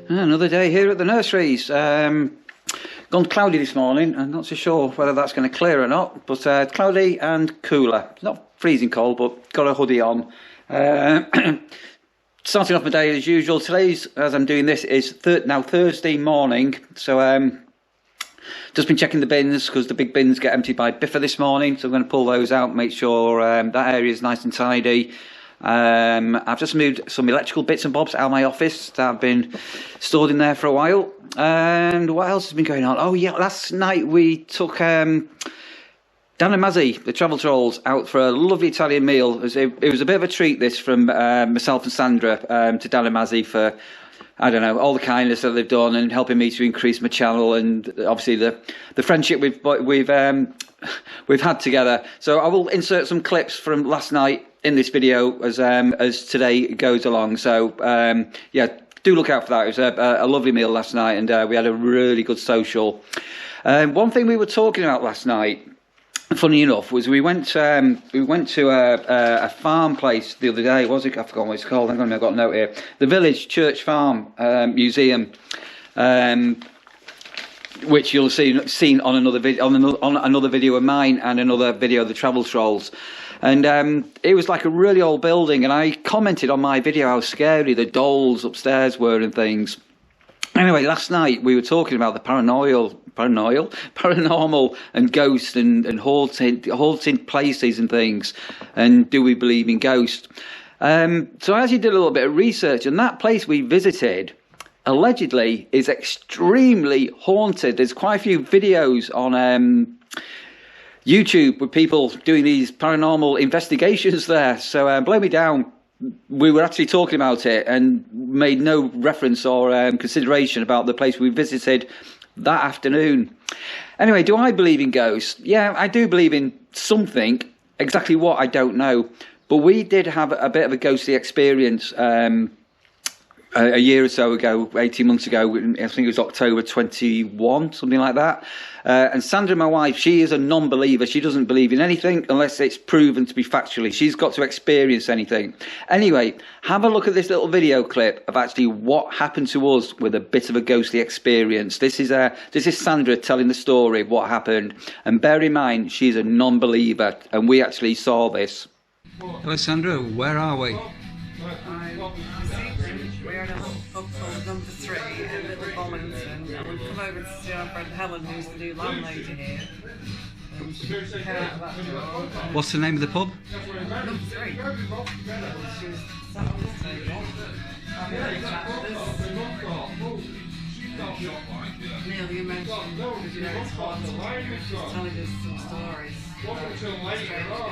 Another day here at the nurseries. Gone cloudy this morning. I'm not so sure whether that's going to clear or not, but cloudy and cooler. It's not freezing cold, but got a hoodie on. Starting off my day as usual. Today's, as I'm doing this, is now Thursday morning. So just been checking the bins because the big bins get emptied by Biffa this morning. So I'm going to pull those out, make sure that area is nice and tidy. I've just moved some electrical bits and bobs out of my office that have been stored in there for a while. And what else has been going on? Oh yeah, last night we took Dan and Mazzy, the travel trolls, out for a lovely Italian meal. It was a bit of a treat, this, from myself and Sandra to Dan and Mazzy for, I don't know, all the kindness that they've done and helping me to increase my channel, and obviously the friendship we've had together. So I will insert some clips from last night in this video as today goes along. So yeah, do look out for that. It was a lovely meal last night, and we had a really good social. One thing we were talking about last night, funny enough, was we went to a farm place the other day. I forgot what it's called. Hang on, I've got a note here. The Village Church Farm Museum, which you'll have seen on another video, on another video of mine and another video of the Travel Trolls. And it was like a really old building, and I commented on my video how scary the dolls upstairs were and things. Anyway, last night we were talking about the paranormal and ghosts and haunted places and things, and do we believe in ghosts? So I actually did a little bit of research, and that place we visited allegedly is extremely haunted. There's quite a few videos on YouTube with people doing these paranormal investigations there. So blow me down. We were actually talking about it and made no reference or consideration about the place we visited that afternoon. Anyway, do I believe in ghosts? Yeah, I do believe in something. Exactly what, I don't know. But we did have a bit of a ghostly experience a year or so ago, 18 months ago. I think it was October 21, something like that. And Sandra, my wife, she is a non-believer. She doesn't believe in anything unless it's proven to be factually. She's got to experience anything. Anyway, have a look at this little video clip of actually what happened to us with a bit of a ghostly experience. This is Sandra telling the story of what happened. And bear in mind, she's a non-believer, and we actually saw this. Hello, Sandra. Where are we? We're in a little pub called Number 3 in Little Bollington, and we've come over to see our friend Helen, who's the new landlady here. And she came out of that door. What's the name of the pub? Number 3. She was sat on this table. Neil, you mentioned, because you know it's haunted, she was telling us some stories about strange things on.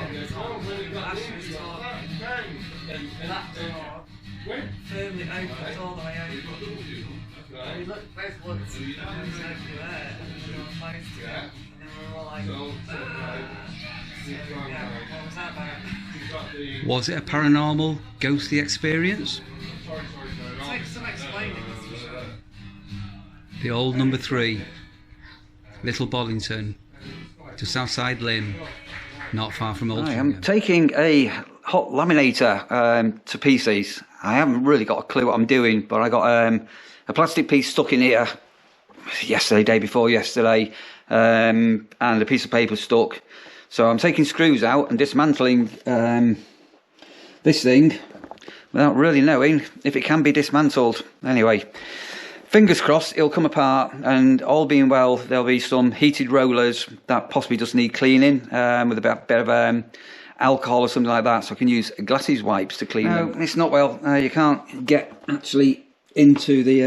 As she was talking, that door firmly opened all the way open. And we both looked, and there was nobody there, and the door closed again. And then we were all like, so, yeah, what was that about? Was it a paranormal, ghostly experience? It takes some explaining, that's for sure. The old Number 3, Little Bollington, just outside Lynn, not far from Old. I am taking a hot laminator to pieces. I haven't really got a clue what I'm doing, but I got a plastic piece stuck in here day before yesterday, and a piece of paper stuck. So I'm taking screws out and dismantling this thing without really knowing if it can be dismantled. Anyway, fingers crossed it'll come apart, and all being well, there'll be some heated rollers that possibly just need cleaning with a bit of alcohol or something like that, so I can use glasses wipes to clean them. No, it's not well. You can't get actually into the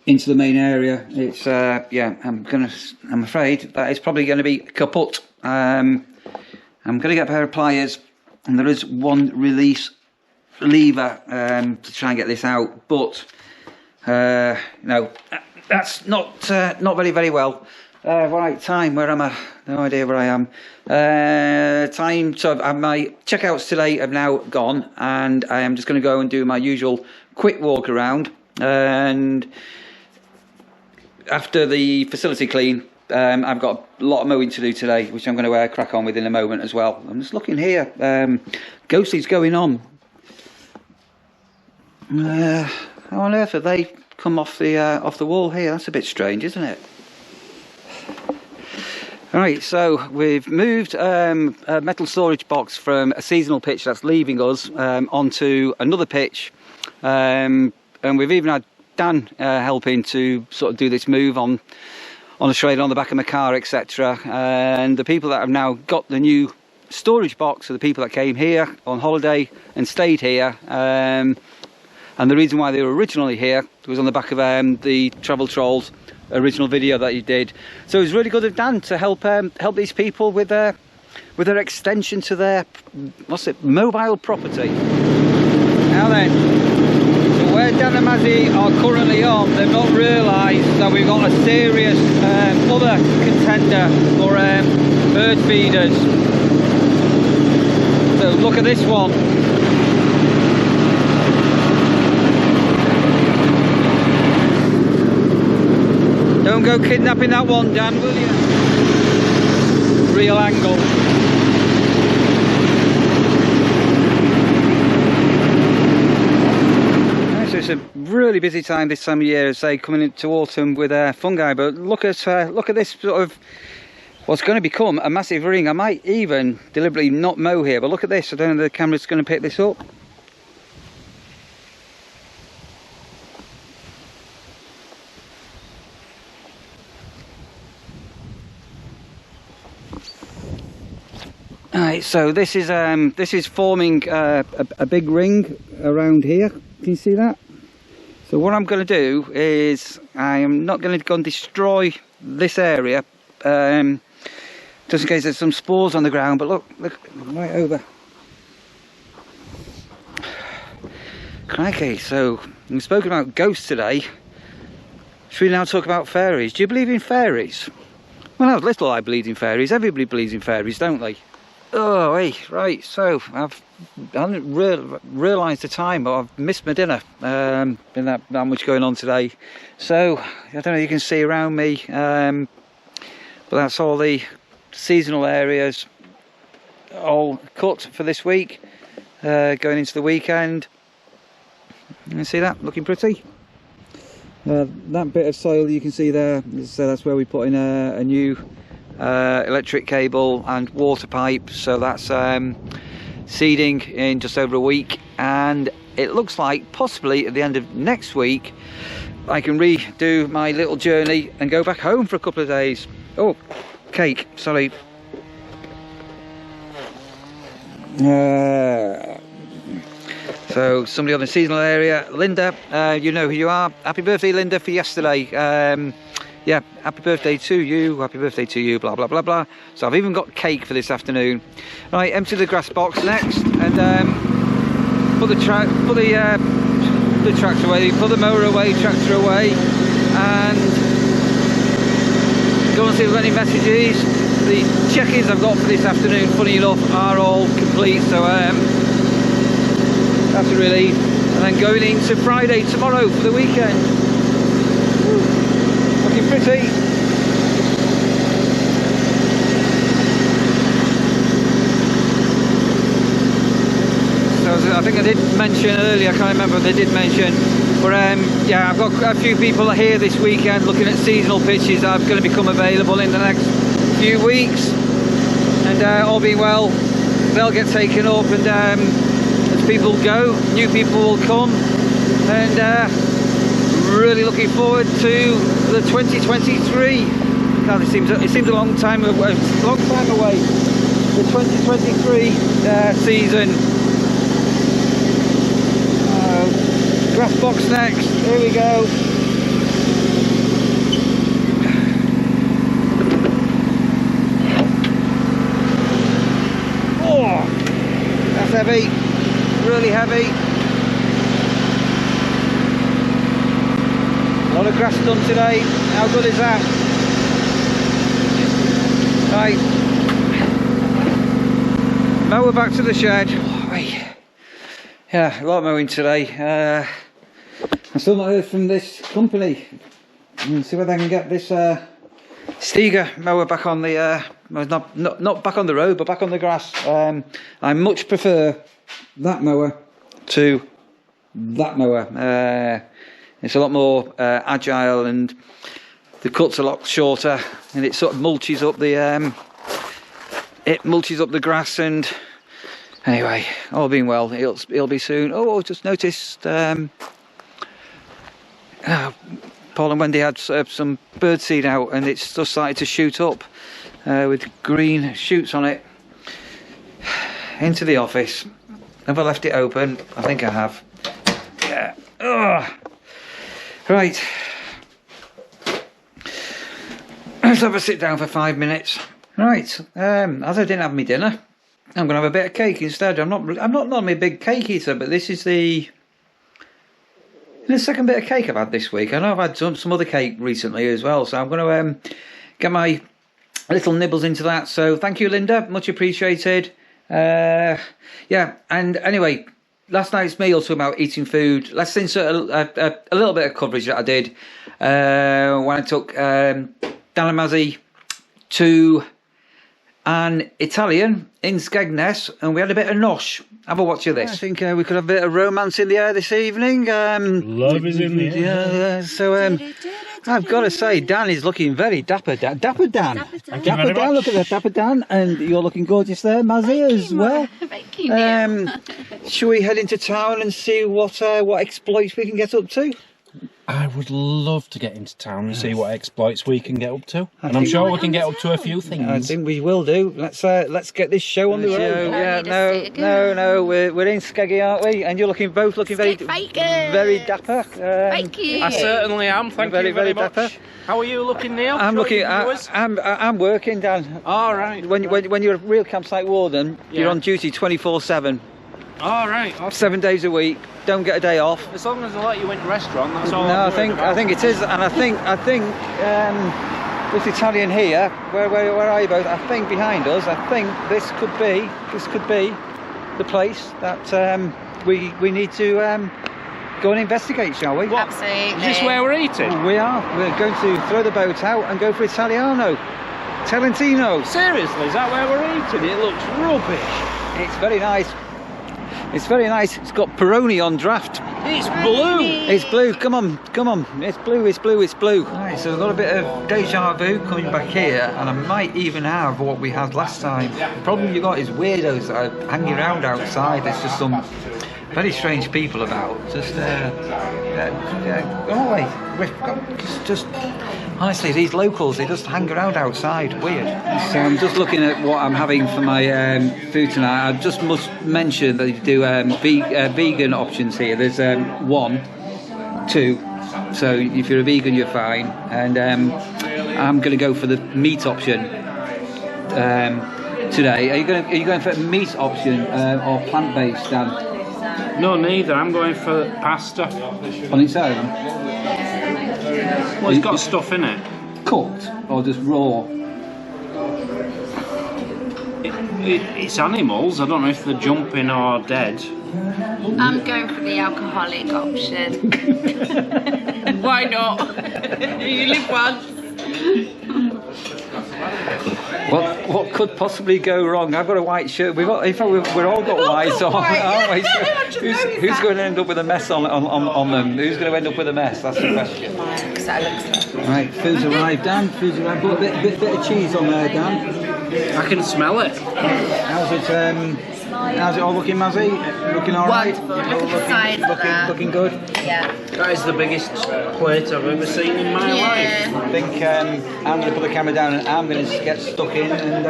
main area. It's yeah. I'm afraid that it's probably going to be kaput. I'm going to get a pair of pliers, and there is one release lever to try and get this out, but no, that's not very well. Right, time, where am I? No idea where I am. Time, so my checkouts today have now gone, and I am just going to go and do my usual quick walk around, and after the facility clean, I've got a lot of mowing to do today, which I'm going to crack on with in a moment as well. I'm just looking here, ghosties going on. How on earth have they come off the wall here? That's a bit strange, isn't it? Right, so we've moved a metal storage box from a seasonal pitch that's leaving us onto another pitch, and we've even had Dan helping to sort of do this move on a trailer on the back of my car, etc. And the people that have now got the new storage box are the people that came here on holiday and stayed here. And the reason why they were originally here was on the back of the Travel Trolls original video that you did. So it was really good of Dan to help these people with their extension to their mobile property. Now then, so where Dan and Mazzy are currently on, they've not realised that we've got a serious other contender for bird feeders. So look at this one. Don't go kidnapping that one, Dan, will you? Real angle. So it's a really busy time this time of year, as say, coming into autumn with fungi. But look at this sort of what's going to become a massive ring. I might even deliberately not mow here, but look at this. I don't know if the camera's going to pick this up. Alright, so this is forming a big ring around here. Can you see that? So what I'm going to do is I am not going to go and destroy this area, just in case there's some spores on the ground. But look right over. Crikey! So we've spoken about ghosts today. Should we now talk about fairies? Do you believe in fairies? When I was little, I believed in fairies. Everybody believes in fairies, don't they? Oh, hey, right, so I hadn't realised the time, but I've missed my dinner. Been that much going on today. So, I don't know if you can see around me, but that's all the seasonal areas all cut for this week, going into the weekend. You can see that, looking pretty. That bit of soil you can see there, so that's where we put in a new electric cable and water pipe, so that's seeding in just over a week, and it looks like possibly at the end of next week I can redo my little journey and go back home for a couple of days. Oh, cake, sorry. So somebody on the seasonal area, Linda, you know who you are. Happy birthday, Linda, for yesterday. Yeah, happy birthday to you, blah blah blah blah. So I've even got cake for this afternoon. Right, empty the grass box next, and put the tractor away, put the mower away, tractor away, and go and see if there's any messages. The check-ins I've got for this afternoon, funny enough, are all complete, so that's a relief. And then going into Friday tomorrow for the weekend. Looking pretty. So I think I did mention earlier, I can't remember if they did mention, but yeah, I've got a few people here this weekend looking at seasonal pitches that are going to become available in the next few weeks, and all being well, they'll get taken up, and as people go, new people will come, and really looking forward to the 2023. God, it seems a long time away. The 2023 season. Grass box next. Here we go. Oh, that's heavy. Really heavy. A lot of grass done today. How good is that? Right. Mower back to the shed. Oh, right. Yeah, a lot of mowing today. I still not heard from this company. See whether I can get this Stiga mower back on the not back on the road, but back on the grass. I much prefer that mower to that mower. It's a lot more agile, and the cut's a lot shorter, and it sort of mulches up the grass. And anyway, all being well, it'll be soon. Oh, I just noticed Paul and Wendy had some birdseed out, and it's just started to shoot up with green shoots on it into the office. Have I left it open? I think I have. Yeah. Ugh. Right. Let's have a sit down for 5 minutes. Right. As I didn't have my dinner, I'm going to have a bit of cake instead. I'm not normally a big cake eater, but this is the second bit of cake I've had this week. I know I've had some other cake recently as well, so I'm going to get my little nibbles into that. So thank you, Linda. Much appreciated. Yeah, and anyway, last night's meal talking about eating food. Let's insert a little bit of coverage that I did when I took Dan and Mazzy to an Italian in Skegness, and we had a bit of nosh. Have a watch of this. I think we could have a bit of romance in the air this evening. Love is in the air. Yeah, so I've got to say, Dan is looking very dapper. Dapper Dan. Dapper Dan. Look at that, Dapper Dan, and you're looking gorgeous there, Mazzy, as well. Thank you, Neil. Shall we head into town and see what exploits we can get up to? I would love to get into town and see what exploits we can get up to, and I'm sure we can get up to a few things. I think we will do. Let's get this show on the road. Yeah, no, we're in Skeggy, aren't we? And you're both looking very dapper. Thank you. I certainly am. Thank you very much. Dapper. How are you looking, Neil? I'm looking. I'm working, Dan. All right. When you're a real campsite warden, you're on duty 24/7. All right. Okay. 7 days a week. Don't get a day off. As long as they let you into restaurant, that's all. No, I think it is, and I think this Italian here, where are you both? I think behind us. I think this could be the place that we need to go and investigate, shall we? What? Absolutely. Is this where we're eating? We are. We're going to throw the boat out and go for Italiano, Talentino. Seriously, is that where we're eating? It looks rubbish. It's very nice. It's very nice. It's got Peroni on draft. It's blue. It's blue. Come on. It's blue. Right, so I've got a bit of deja vu coming back here, and I might even have what we had last time. The problem you got is weirdos that are hanging around outside. There's just some very strange people about. Just go away. Just honestly, these locals, they just hang around outside. Weird. So I'm just looking at what I'm having for my food tonight. I just must mention that you do vegan options here. There's 1, 2. So if you're a vegan, you're fine. And I'm going to go for the meat option today. Are you going for a meat option or plant-based, Dan? No, neither. I'm going for pasta. On its own? Well, it's got stuff in it. Cooked or just raw? It's animals. I don't know if they're jumping or dead. I'm going for the alcoholic option. Why not? You live once. What could possibly go wrong? I've got a white shirt. We're all got whites on, aren't we? So who's going to end up with a mess on them? Who's going to end up with a mess? That's the question. Right, food's arrived, Dan. Food's arrived. Put a bit of cheese on there, Dan. I can smell it. How's it all looking, Mazzy? Looking all right? Wonderful. Look at the size of that. Looking good? Yeah. That is the biggest plate I've ever seen in my life. I think I'm going to put the camera down and I'm going to get stuck in, and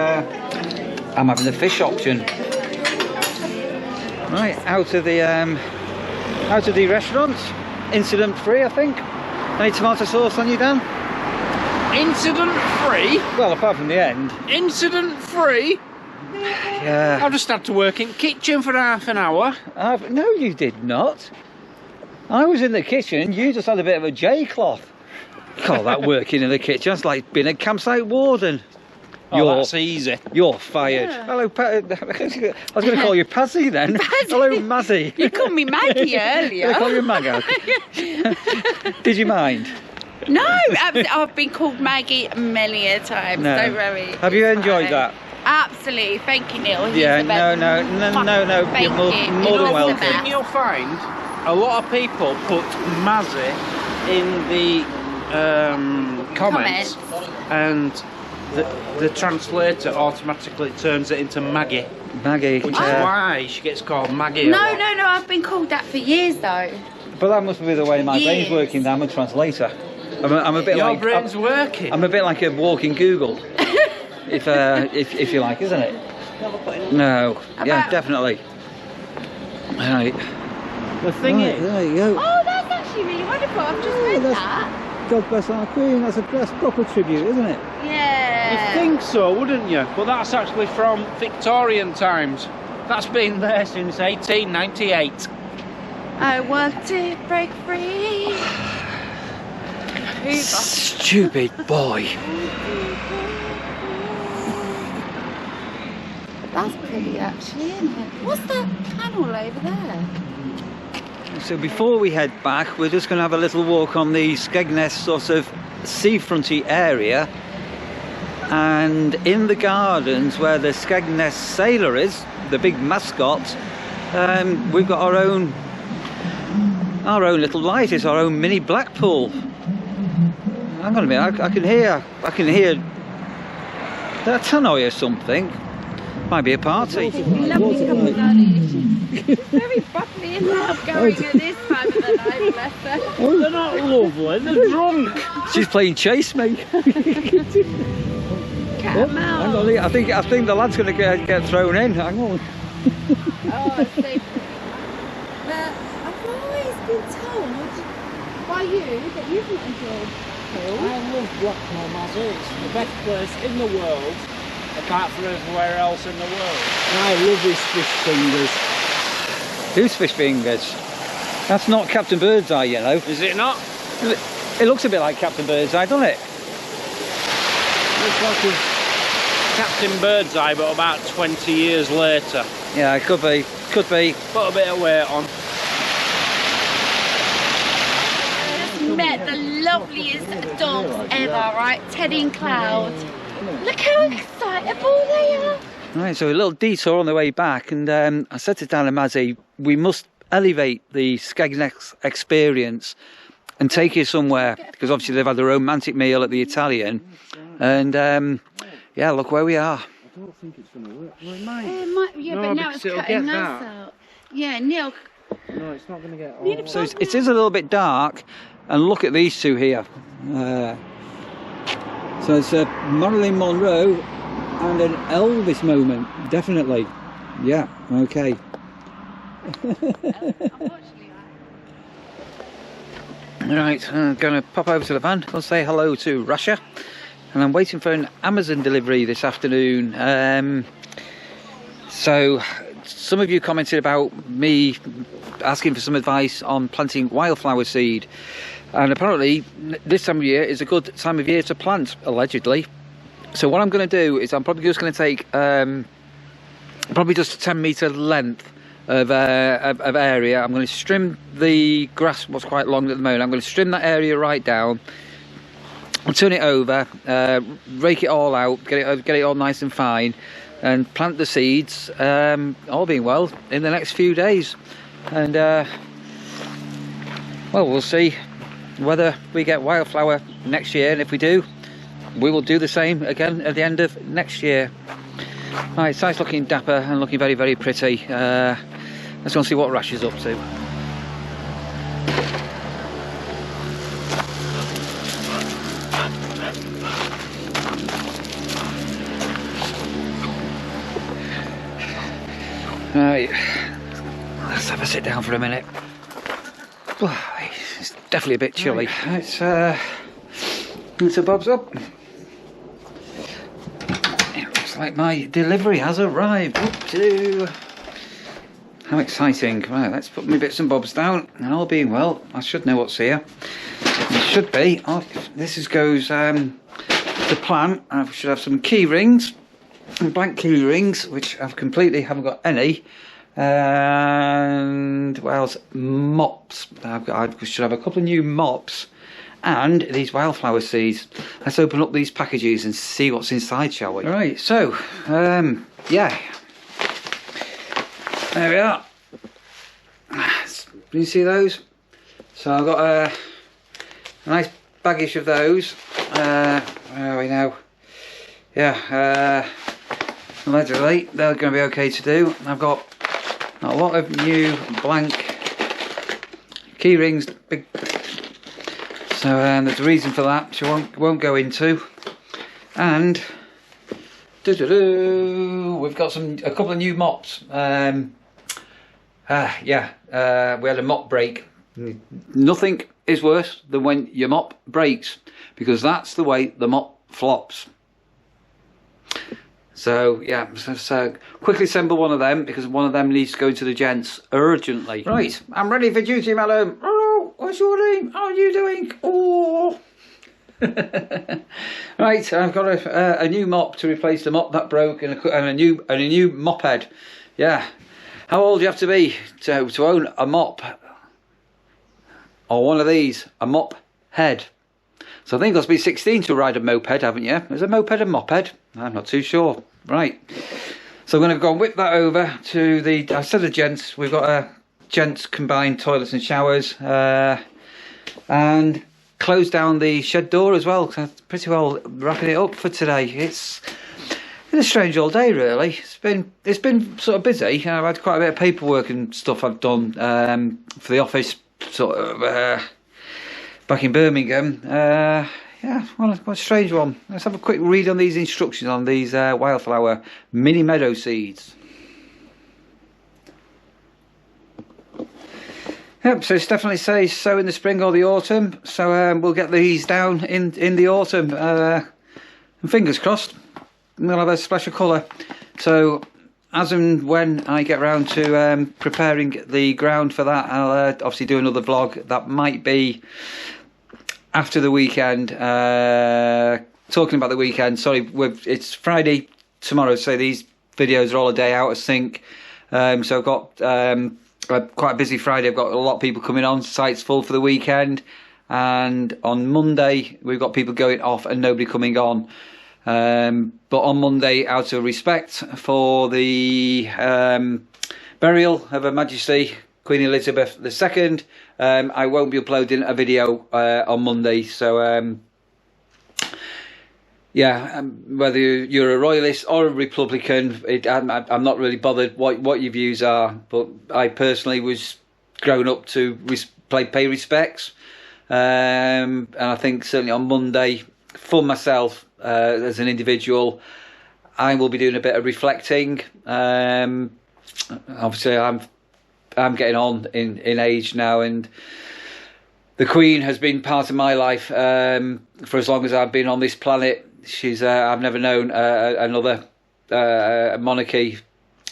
I'm having the fish option. Right, out of the restaurant. Incident free, I think. Any tomato sauce on you, Dan? Incident free? Well, apart from the end. Incident free? Yeah. I just had to work in kitchen for half an hour. No, you did not. I was in the kitchen. You just had a bit of a J-cloth. Call that working in the kitchen? That's like being a campsite warden. Oh, that's easy. You're fired. Yeah. Hello, I was going to call you Pazzy then. Pazzy. Hello, Mazzy. You called me Maggie earlier. I call you Maggie. Did you mind? No, I've been called Maggie many a times. No. Don't worry. Have you enjoyed that? Absolutely. Thank you, Neil. Yeah, no. You're more than welcome. You'll find a lot of people put Mazzy in the comments, and the translator automatically turns it into Maggie. Maggie. Which is why she gets called Maggie. No, I've been called that for years though. But that must be the way my brain's working. I'm a translator. I'm a bit Your like brain's working. I'm a bit like a walking Google, if you like, isn't it? No. Yeah, definitely. Right. The thing is, there you go. Oh, that's actually really wonderful. I've just read that. God bless our Queen. That's proper tribute, isn't it? Yeah. you'd think so, wouldn't you? But that's actually from Victorian times. That's been there since 1898. I want to break free. Stupid boy. That's pretty actually, isn't it? What's that panel over there? So before we head back, we're just going to have a little walk on the Skegness sort of seafronty area, and in the gardens where the Skegness sailor is, the big mascot, we've got our own little light. It's our own mini Blackpool. Hang on a minute, I can hear that tannoy or something. Might be a party. Lovely couple of daddies. Very bubbly and outgoing at this time of the night, bless her. Oh, they're not lovely, they're drunk. She's playing chase me. Cat and mouse. Hang on, I think the lad's going to get thrown in. Hang on. Oh, it's so pretty. But I've always been told by you that you've not enjoyed I love Blackpool, Mazzy. It's the best place in the world, apart from everywhere else in the world. I love his fish fingers. Who's fish fingers? That's not Captain Birdseye, you know. Is it not? It looks a bit like Captain Birdseye, doesn't it? Looks like a Captain Birdseye, but about 20 years later. Yeah, it could be. Could be. Put a bit of weight on. met the loveliest dogs ever, right? Teddy and Cloud. Look how excitable they are. Right, so a little detour on the way back, and I said to Dan and Mazzy, we must elevate the Skegness experience and take you somewhere, because obviously they've had a romantic meal at the Italian, and yeah, look where we are. I don't think it's going to work. Well, it might. Yeah, No, but now it's because it'll cutting get us that. out. Yeah, Neil. No, it's not going to get all. So it is a little bit dark, and look at these two here. So it's a Marilyn Monroe and an Elvis moment, definitely. Yeah, okay. Right, I'm going to pop over to the van. I'll say hello to Russia, and I'm waiting for an Amazon delivery this afternoon. So some of you commented about me asking for some advice on planting wildflower seed, and apparently this time of year is a good time of year to plant, allegedly. So what I'm going to do is I'm probably just going to take probably just a 10-metre length of area. I'm going to trim the grass, what's quite long at the moment. I'm going to trim that area right down, I'll turn it over, rake it all out, get it all nice and fine, and plant the seeds, all being well, in the next few days. And well, we'll see whether we get wildflower next year, and if we do, we will do the same again at the end of next year. Right, it's nice looking dapper and looking very, very pretty. Let's go and see what Rash is up to. Right, let's have a sit down for a minute. It's definitely a bit chilly. It's a bob's up. It looks like my delivery has arrived. Whoop-doo. How exciting. Right, let's put my bits and bobs down, and all being well, I should know what's here. It should be. Oh, this goes to plan. I should have some key rings, blank key rings, which I've completely haven't got any. And what else? Mops. I should have a couple of new mops, and these wildflower seeds. Let's open up these packages and see what's inside, shall we? Right, so yeah, there we are. Can you see those? So I've got a nice baggish of those. Where are we now? Yeah, allegedly they're going to be okay to do. I've got a lot of new blank key rings. Big. So there's a reason for that, which I won't go into. And we've got a couple of new mops. We had a mop break. Nothing is worse than when your mop breaks, because that's the way the mop flops. So yeah, so quickly assemble one of them, because one of them needs to go into the gents urgently. Right, I'm ready for duty, madam. Hello, what's your name? How are you doing? Oh. Right, I've got a new mop to replace the mop that broke, and a new mop head. Yeah, how old do you have to be to own a mop? Or one of these, a mop head. So I think you must be 16 to ride a moped, haven't you? Is a moped a moped? I'm not too sure. Right. So I'm going to go and whip that over to the, I said the gents, we've got a gents combined toilets and showers. And close down the shed door as well. So pretty well wrapping it up for today. It's been a strange old day, really. It's been sort of busy. I've had quite a bit of paperwork and stuff I've done for the office, sort of back in Birmingham. Yeah, what a strange one. Let's have a quick read on these instructions on these wildflower mini meadow seeds. Yep, so it's definitely says sow in the spring or the autumn. So we'll get these down in the autumn. And fingers crossed, we'll have a splash of colour. So as and when I get round to preparing the ground for that, I'll obviously do another vlog. That might be after the weekend. Talking about the weekend, sorry, it's Friday tomorrow, so these videos are all a day out of sync. So I've got quite a busy Friday. I've got a lot of people coming on, site's full for the weekend, and on Monday we've got people going off and nobody coming on. But on Monday, out of respect for the burial of Her Majesty Queen Elizabeth II, I won't be uploading a video on Monday. So yeah, whether you're a royalist or a Republican, I'm not really bothered what your views are. But I personally was grown up to pay respects, and I think certainly on Monday, for myself as an individual, I will be doing a bit of reflecting. Obviously, I'm getting on in age now, and the Queen has been part of my life for as long as I've been on this planet. I've never known another monarchy.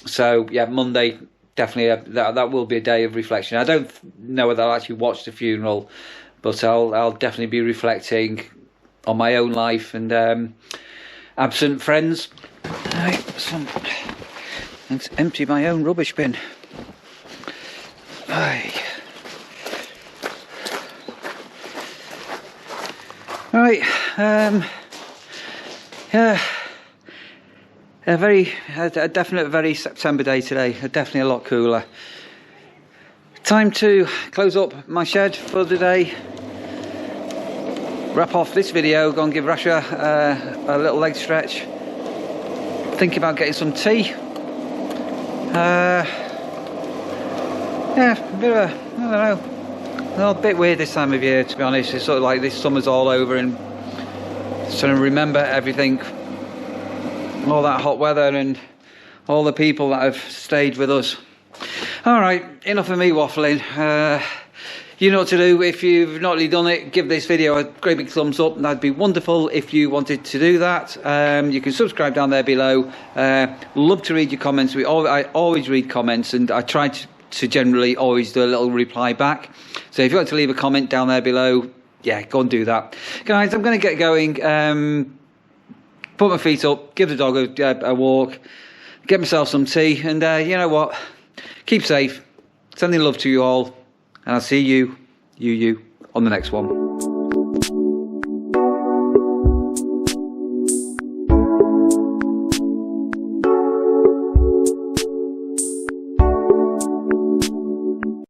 So yeah, Monday definitely that will be a day of reflection. I don't know whether I'll actually watch the funeral, but I'll definitely be reflecting on my own life and absent friends. Right, let's empty my own rubbish bin. Right. Yeah, a definite very September day today. Definitely a lot cooler. Time to close up my shed for the day. Wrap off this video. Go and give Rasha a little leg stretch. Think about getting some tea. Yeah, a bit of I don't know, a little bit weird this time of year, to be honest. It's sort of like this summer's all over and just trying to remember everything, all that hot weather and all the people that have stayed with us. Alright, enough of me waffling. You know what to do. If you've not already done it, give this video a great big thumbs up. That'd be wonderful if you wanted to do that. You can subscribe down there below. Love to read your comments. I always read comments, and I try to generally always do a little reply back. So if you want to leave a comment down there below, yeah, go and do that. Guys, I'm going to get going. Put my feet up, give the dog a walk, get myself some tea, and you know what? Keep safe. Sending love to you all. And I'll see you on the next one.